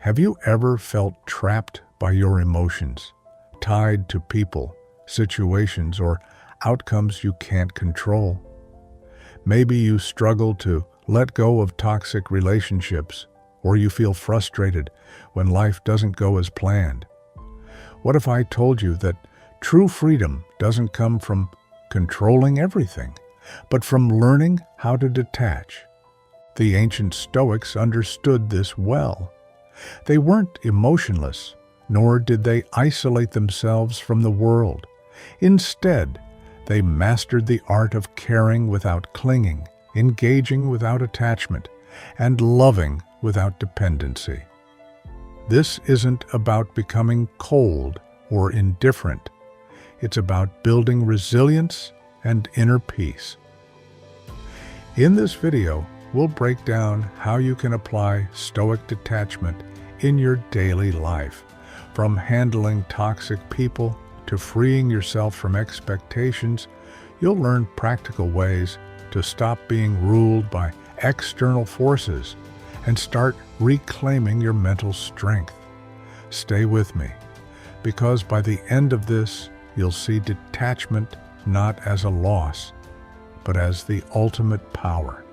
Have you ever felt trapped by your emotions, tied to people, situations, or outcomes you can't control? Maybe you struggle to let go of toxic relationships, or you feel frustrated when life doesn't go as planned. What if I told you that true freedom doesn't come from controlling everything, but from learning how to detach? The ancient Stoics understood this well. They weren't emotionless, nor did they isolate themselves from the world. Instead, they mastered the art of caring without clinging, engaging without attachment, and loving without dependency. This isn't about becoming cold or indifferent. It's about building resilience and inner peace. In this video, we'll break down how you can apply Stoic detachment in your daily life, from handling toxic people to freeing yourself from expectations. You'll learn practical ways to stop being ruled by external forces and start reclaiming your mental strength. Stay with me, because by the end of this, you'll see detachment not as a loss, but as the ultimate power.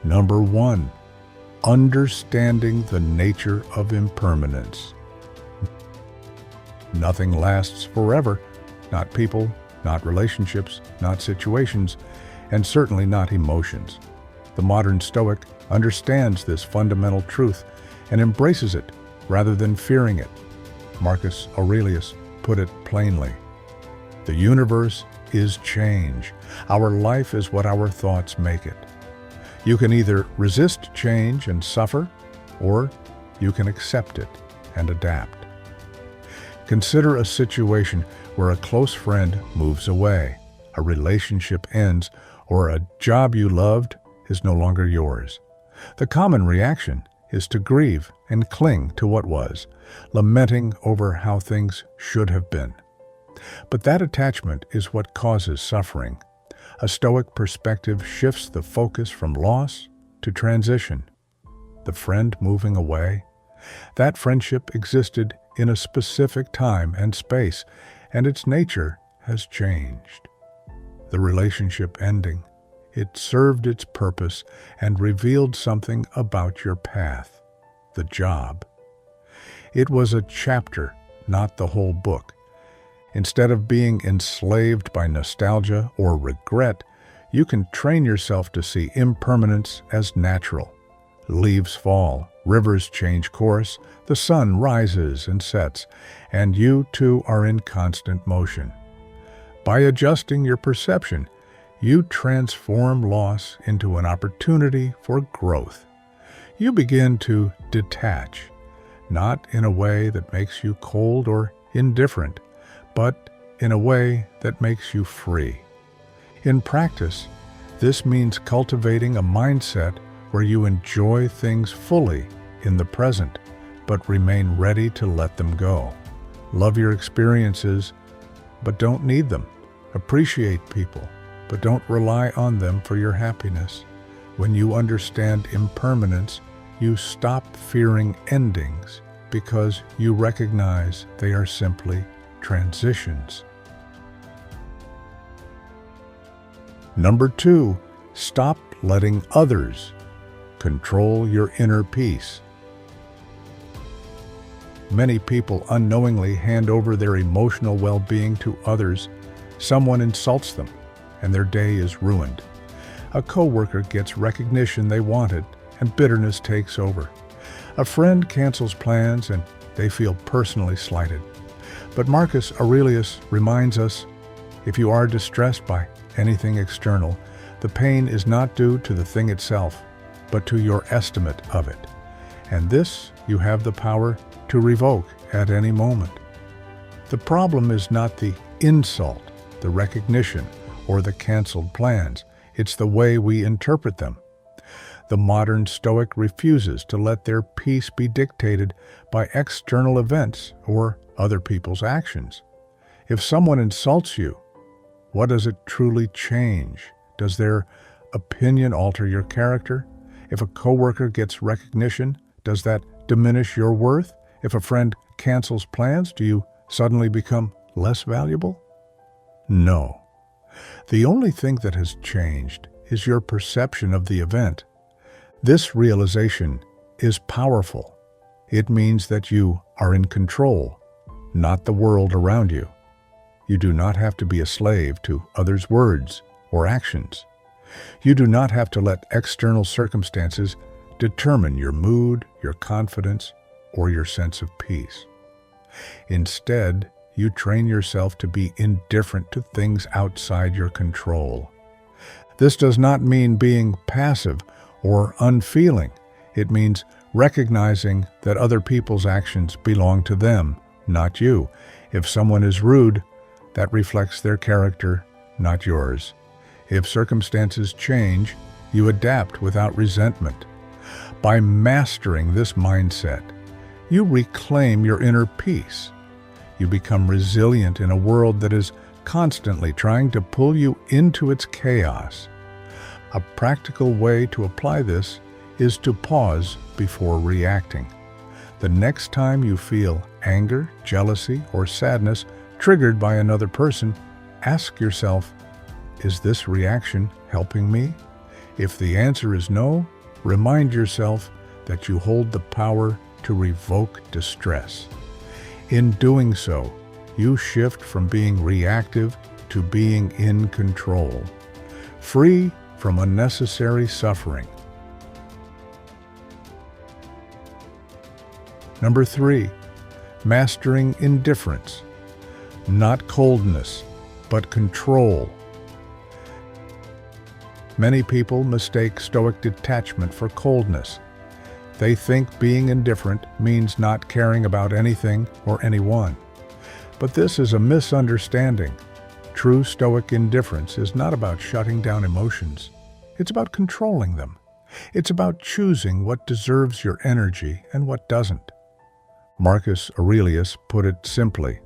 Number 1. Understanding the nature of impermanence. Nothing lasts forever. Not people, not relationships, not situations, and certainly not emotions. The modern Stoic understands this fundamental truth and embraces it rather than fearing it. Marcus Aurelius put it plainly: the universe is change. Our life is what our thoughts make it. You can either resist change and suffer, or you can accept it and adapt. Consider a situation where a close friend moves away, a relationship ends, or a job you loved is no longer yours. The common reaction is to grieve and cling to what was, lamenting over how things should have been. But that attachment is what causes suffering. A Stoic perspective shifts the focus from loss to transition. The friend moving away, that friendship existed in a specific time and space, and its nature has changed. The relationship ending, it served its purpose and revealed something about your path, the job. It was a chapter, not the whole book. Instead of being enslaved by nostalgia or regret, you can train yourself to see impermanence as natural. Leaves fall, rivers change course, the sun rises and sets, and you too are in constant motion. By adjusting your perception, you transform loss into an opportunity for growth. You begin to detach, not in a way that makes you cold or indifferent, but in a way that makes you free. In practice, this means cultivating a mindset where you enjoy things fully in the present, but remain ready to let them go. Love your experiences, but don't need them. Appreciate people, but don't rely on them for your happiness. When you understand impermanence, you stop fearing endings because you recognize they are simply transitions. Number 2, stop letting others control your inner peace. Many people unknowingly hand over their emotional well-being to others. Someone insults them, and their day is ruined. A coworker gets recognition they wanted, and bitterness takes over. A friend cancels plans, and they feel personally slighted. But Marcus Aurelius reminds us, if you are distressed by anything external, the pain is not due to the thing itself, but to your estimate of it. And this you have the power to revoke at any moment. The problem is not the insult, the recognition, or the canceled plans. It's the way we interpret them. The modern Stoic refuses to let their peace be dictated by external events or other people's actions. If someone insults you, what does it truly change? Does their opinion alter your character? If a coworker gets recognition, does that diminish your worth? If a friend cancels plans, do you suddenly become less valuable? No. The only thing that has changed is your perception of the event. This realization is powerful. It means that you are in control, not the world around you. You do not have to be a slave to others' words or actions. You do not have to let external circumstances determine your mood, your confidence, or your sense of peace. Instead, you train yourself to be indifferent to things outside your control. This does not mean being passive or unfeeling. It means recognizing that other people's actions belong to them, not you. If someone is rude, that reflects their character, not yours. If circumstances change, you adapt without resentment. By mastering this mindset, you reclaim your inner peace. You become resilient in a world that is constantly trying to pull you into its chaos. A practical way to apply this is to pause before reacting. The next time you feel anger, jealousy, or sadness triggered by another person, ask yourself, is this reaction helping me? If the answer is no, remind yourself that you hold the power to revoke distress. In doing so, you shift from being reactive to being in control, free from unnecessary suffering. Number 3, mastering indifference. Not coldness, but control. Many people mistake Stoic detachment for coldness. They think being indifferent means not caring about anything or anyone. But this is a misunderstanding. True Stoic indifference is not about shutting down emotions. It's about controlling them. It's about choosing what deserves your energy and what doesn't. Marcus Aurelius put it simply,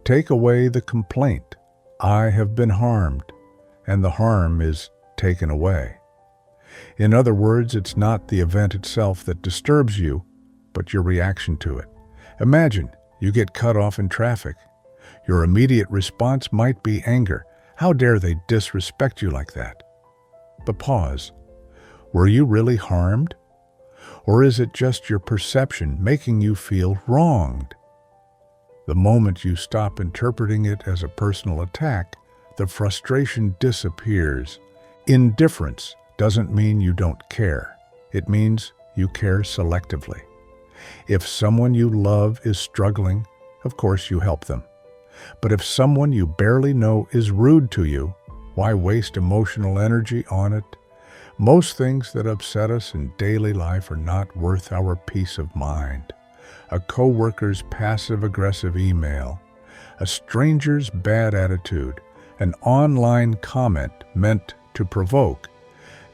take away the complaint, I have been harmed, and the harm is taken away. In other words, it's not the event itself that disturbs you, but your reaction to it. Imagine you get cut off in traffic. Your immediate response might be anger. How dare they disrespect you like that? But pause. Were you really harmed? Or is it just your perception making you feel wronged? The moment you stop interpreting it as a personal attack, the frustration disappears. Indifference doesn't mean you don't care. It means you care selectively. If someone you love is struggling, of course you help them. But if someone you barely know is rude to you, why waste emotional energy on it? Most things that upset us in daily life are not worth our peace of mind. A coworker's passive-aggressive email, a stranger's bad attitude, an online comment meant to provoke.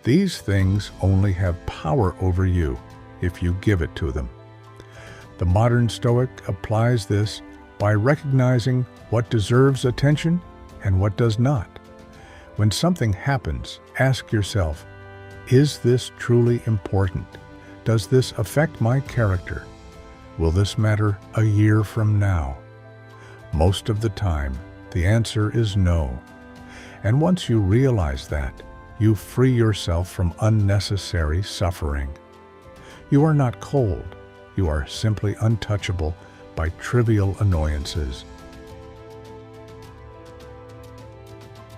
These things only have power over you if you give it to them. The modern Stoic applies this by recognizing what deserves attention and what does not. When something happens, ask yourself, is this truly important? Does this affect my character? Will this matter a year from now? Most of the time, the answer is no. And once you realize that, you free yourself from unnecessary suffering. You are not cold. You are simply untouchable by trivial annoyances.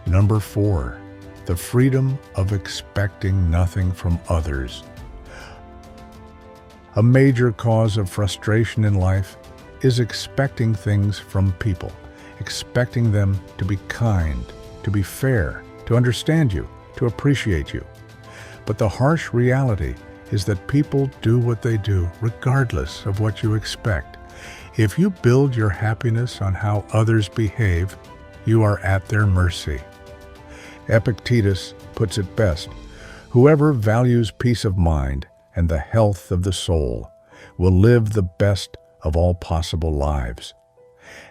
Number 4, the freedom of expecting nothing from others. A major cause of frustration in life is expecting things from people, expecting them to be kind, to be fair, to understand you, to appreciate you. But the harsh reality is that people do what they do regardless of what you expect. If you build your happiness on how others behave, you are at their mercy. Epictetus puts it best, whoever values peace of mind and the health of the soul will live the best of all possible lives.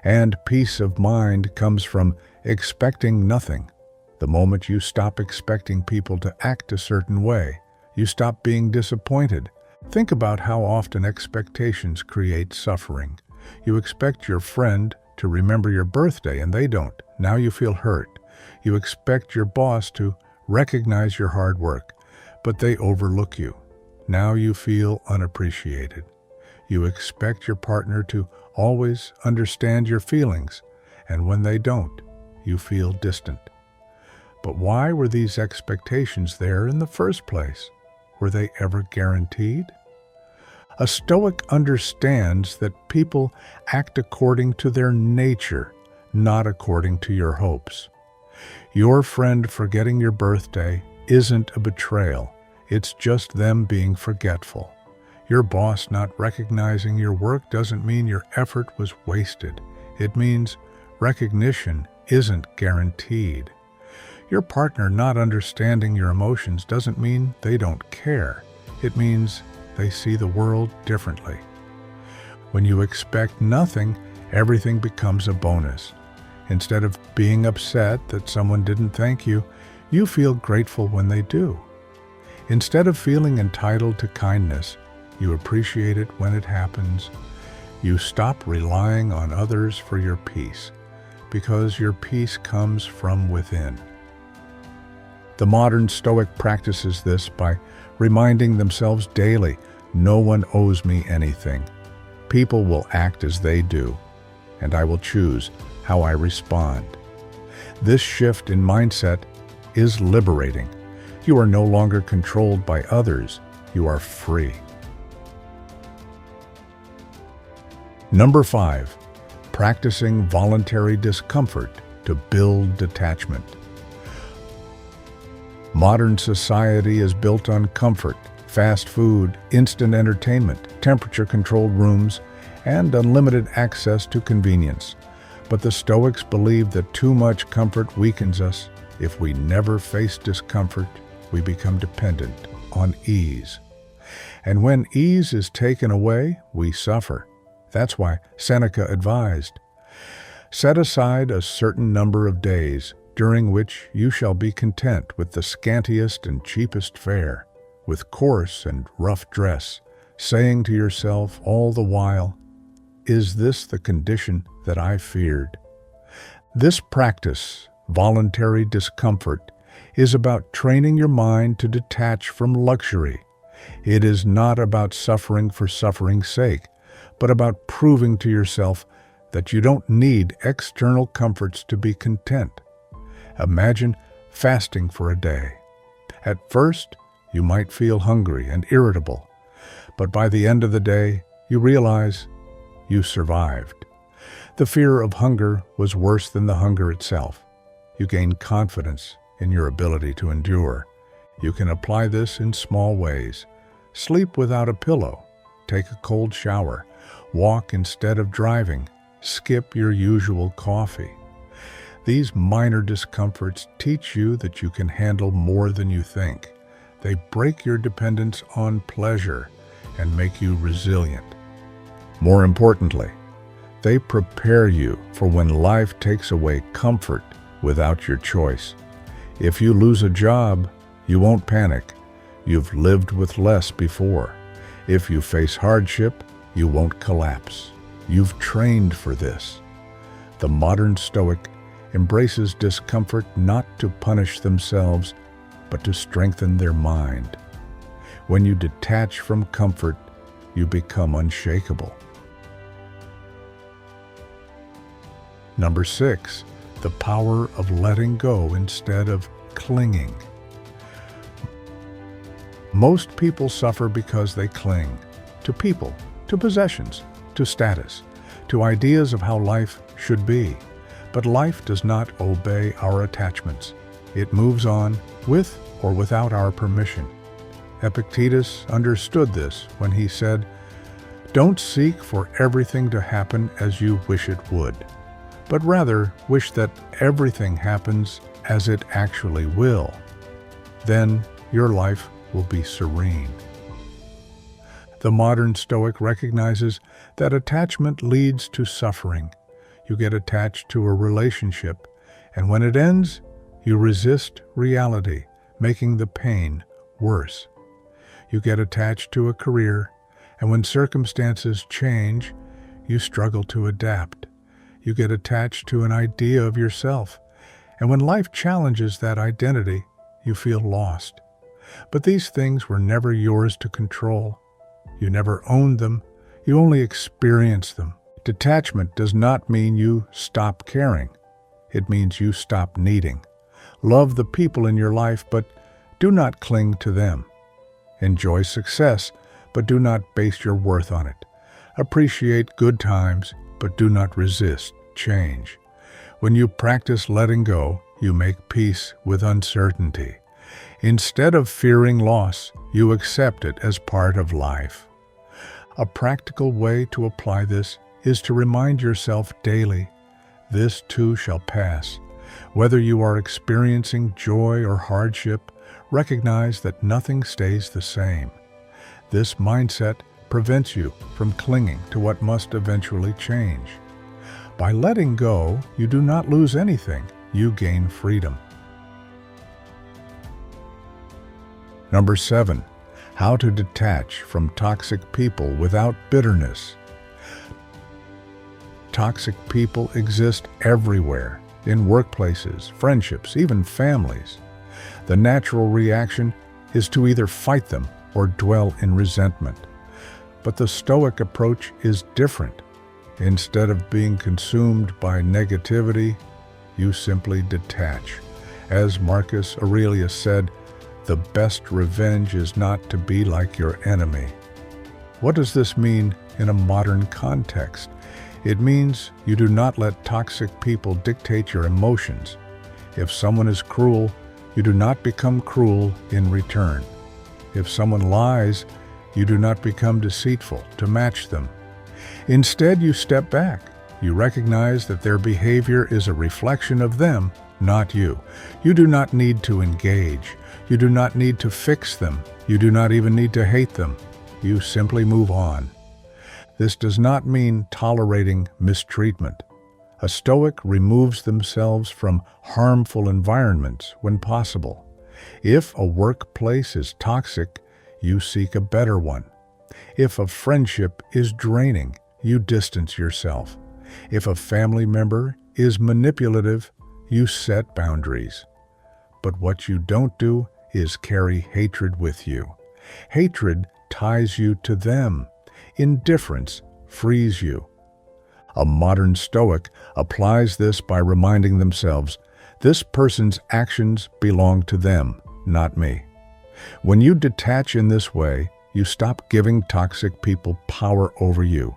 And peace of mind comes from expecting nothing. The moment you stop expecting people to act a certain way, You stop being disappointed. Think about how often expectations create suffering. You expect your friend to remember your birthday and they don't. Now you feel hurt. You expect your boss to recognize your hard work, but they overlook you. Now you feel unappreciated. You expect your partner to always understand your feelings, and when they don't, you feel distant. But why were these expectations there in the first place? Were they ever guaranteed? A Stoic understands that people act according to their nature, not according to your hopes. Your friend forgetting your birthday isn't a betrayal. It's just them being forgetful. Your boss not recognizing your work doesn't mean your effort was wasted. It means recognition isn't guaranteed. Your partner not understanding your emotions doesn't mean they don't care. It means they see the world differently. When you expect nothing, everything becomes a bonus. Instead of being upset that someone didn't thank you, you feel grateful when they do. Instead of feeling entitled to kindness, you appreciate it when it happens. You stop relying on others for your peace, because your peace comes from within. The modern Stoic practices this by reminding themselves daily, no one owes me anything. People will act as they do, and I will choose how I respond. This shift in mindset is liberating. You are no longer controlled by others. You are free. Number 5, practicing voluntary discomfort to build detachment. Modern society is built on comfort, fast food, instant entertainment, temperature-controlled rooms, and unlimited access to convenience. But the Stoics believe that too much comfort weakens us. If we never face discomfort, we become dependent on ease. And when ease is taken away, we suffer. That's why Seneca advised, set aside a certain number of days during which you shall be content with the scantiest and cheapest fare, with coarse and rough dress, saying to yourself all the while, is this the condition that I feared? This practice, voluntary discomfort, is about training your mind to detach from luxury. It is not about suffering for suffering's sake, but about proving to yourself that you don't need external comforts to be content. Imagine fasting for a day. At first, you might feel hungry and irritable, but by the end of the day, you realize you survived. The fear of hunger was worse than the hunger itself. You gain confidence in your ability to endure. You can apply this in small ways. Sleep without a pillow. Take a cold shower. Walk instead of driving. Skip your usual coffee. These minor discomforts teach you that you can handle more than you think. They break your dependence on pleasure and make you resilient. More importantly, they prepare you for when life takes away comfort without your choice. If you lose a job, you won't panic. You've lived with less before. If you face hardship, you won't collapse. You've trained for this. The modern Stoic embraces discomfort not to punish themselves, but to strengthen their mind. When you detach from comfort, you become unshakable. Number 6, the power of letting go instead of clinging. Most people suffer because they cling to people, to possessions, to status, to ideas of how life should be. But life does not obey our attachments. It moves on with or without our permission. Epictetus understood this when he said, "Don't seek for everything to happen as you wish it would, but rather wish that everything happens as it actually will. Then your life will be serene." The modern Stoic recognizes that attachment leads to suffering. You get attached to a relationship, and when it ends, you resist reality, making the pain worse. You get attached to a career, and when circumstances change, you struggle to adapt. You get attached to an idea of yourself, and when life challenges that identity, you feel lost. But these things were never yours to control. You never owned them, you only experienced them. Detachment does not mean you stop caring. It means you stop needing. Love the people in your life, but do not cling to them. Enjoy success, but do not base your worth on it. Appreciate good times, but do not resist change. When you practice letting go, you make peace with uncertainty. Instead of fearing loss, you accept it as part of life. A practical way to apply this is to remind yourself daily, this too shall pass. Whether you are experiencing joy or hardship, recognize that nothing stays the same. This mindset prevents you from clinging to what must eventually change. By letting go, you do not lose anything, you gain freedom. Number 7. How to detach from toxic people without bitterness. Toxic people exist everywhere, in workplaces, friendships, even families. The natural reaction is to either fight them or dwell in resentment. But the Stoic approach is different. Instead of being consumed by negativity, you simply detach. As Marcus Aurelius said, the best revenge is not to be like your enemy. What does this mean in a modern context? It means you do not let toxic people dictate your emotions. If someone is cruel, you do not become cruel in return. If someone lies, you do not become deceitful to match them. Instead, you step back. You recognize that their behavior is a reflection of them, not you. You do not need to engage. You do not need to fix them. You do not even need to hate them. You simply move on. This does not mean tolerating mistreatment. A Stoic removes themselves from harmful environments when possible. If a workplace is toxic, you seek a better one. If a friendship is draining, you distance yourself. If a family member is manipulative, you set boundaries. But what you don't do is carry hatred with you. Hatred ties you to them. Indifference frees you. A modern Stoic applies this by reminding themselves, this person's actions belong to them, not me. When you detach in this way, you stop giving toxic people power over you.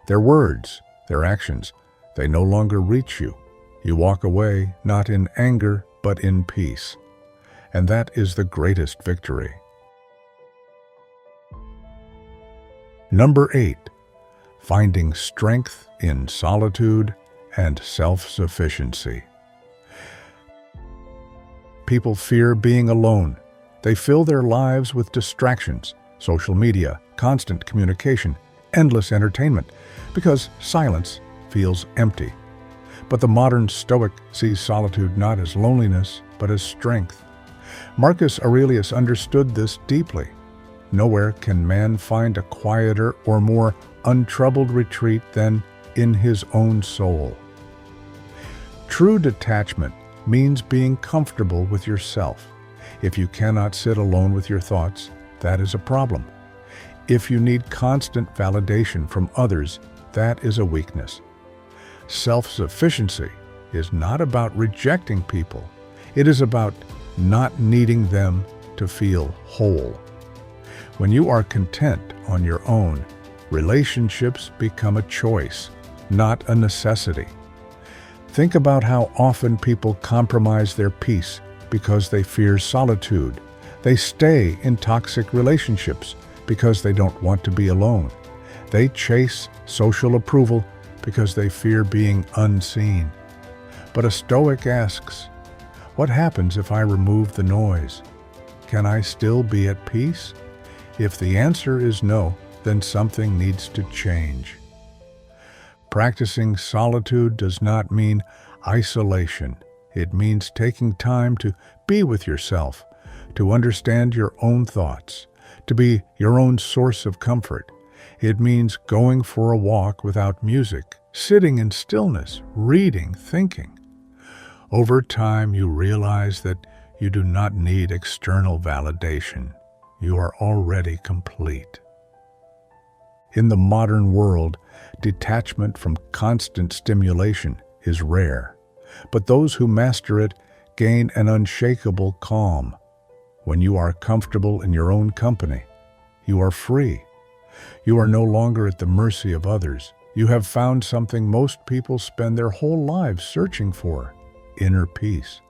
Their words, their actions, they no longer reach you. You walk away not in anger, but in peace. And that is the greatest victory. Number 8. Finding strength in solitude and self-sufficiency. People fear being alone. They fill their lives with distractions, social media, constant communication, endless entertainment, because silence feels empty. But the modern Stoic sees solitude not as loneliness, but as strength. Marcus Aurelius understood this deeply. Nowhere can man find a quieter or more untroubled retreat than in his own soul. True detachment means being comfortable with yourself. If you cannot sit alone with your thoughts, that is a problem. If you need constant validation from others, that is a weakness. Self-sufficiency is not about rejecting people. It is about not needing them to feel whole. When you are content on your own, relationships become a choice, not a necessity. Think about how often people compromise their peace because they fear solitude. They stay in toxic relationships because they don't want to be alone. They chase social approval because they fear being unseen. But a Stoic asks, what happens if I remove the noise? Can I still be at peace? If the answer is no, then something needs to change. Practicing solitude does not mean isolation. It means taking time to be with yourself, to understand your own thoughts, to be your own source of comfort. It means going for a walk without music, sitting in stillness, reading, thinking. Over time, you realize that you do not need external validation. You are already complete. In the modern world, detachment from constant stimulation is rare, but those who master it gain an unshakable calm. When you are comfortable in your own company, you are free. You are no longer at the mercy of others. You have found something most people spend their whole lives searching for: inner peace.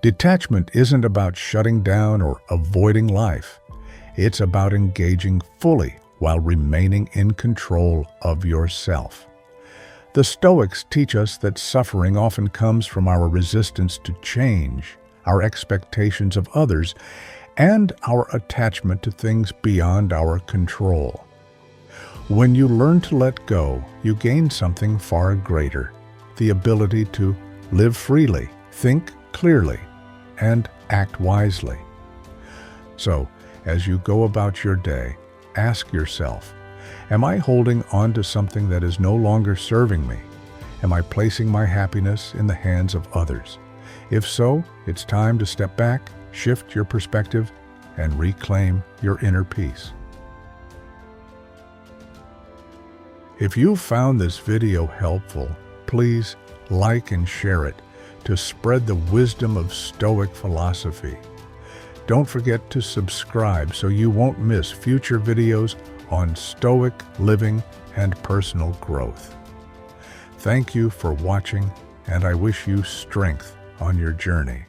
Detachment isn't about shutting down or avoiding life. It's about engaging fully while remaining in control of yourself. The Stoics teach us that suffering often comes from our resistance to change, our expectations of others, and our attachment to things beyond our control. When you learn to let go, you gain something far greater: the ability to live freely, think clearly, and act wisely. So, as you go about your day, ask yourself, am I holding on to something that is no longer serving me? Am I placing my happiness in the hands of others? If so, it's time to step back, shift your perspective, and reclaim your inner peace. If you found this video helpful, please like and share it to spread the wisdom of Stoic philosophy. Don't forget to subscribe so you won't miss future videos on Stoic living and personal growth. Thank you for watching, and I wish you strength on your journey.